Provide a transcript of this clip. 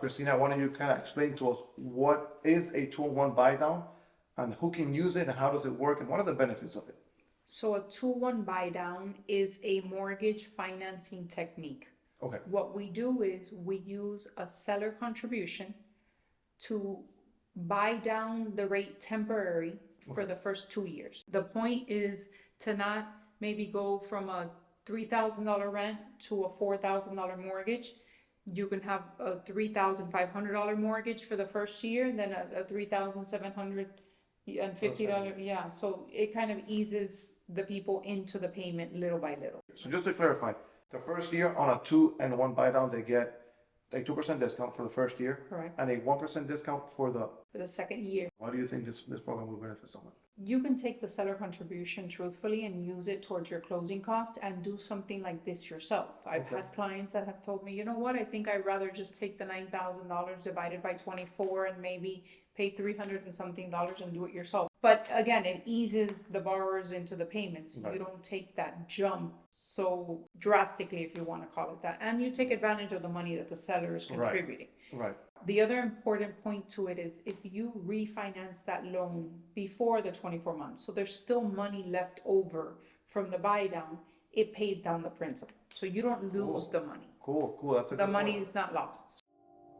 Christina, why don't you kind of explain to us what is a 2-in-1 buy down and who can use it and how does it work and what are the benefits of it? So a 2-1 buy down is a mortgage financing technique. Okay. What we do is we use a seller contribution to buy down the rate temporary for the first 2 years. The point is to not maybe go from a $3,000 rent to a $4,000 mortgage. You can have a $3,500 mortgage for the first year, and then a $3,750. Yeah, so it kind of eases the people into the payment little by little. So just to clarify, the first year on a 2-in-1 buy down, they get a 2% discount for the first year. Correct. And a 1% discount for the second year. Why do you think this program will benefit someone? You can take the seller contribution truthfully and use it towards your closing costs and do something like this yourself. I've had clients that have told me, you know what, I think I'd rather just take the $9,000 divided by 24 and maybe pay $300 and something and do it yourself. But again, it eases the borrowers into the payments. Right. You don't take that jump so drastically, if you want to call it that. And you take advantage of the money that the seller is contributing. Right. The other important point to it is if you refinance that loan before the 24 months, so there's still money left over from the buy down, it pays down the principal. So you don't lose the money. Cool. That's a The good money point. is not lost.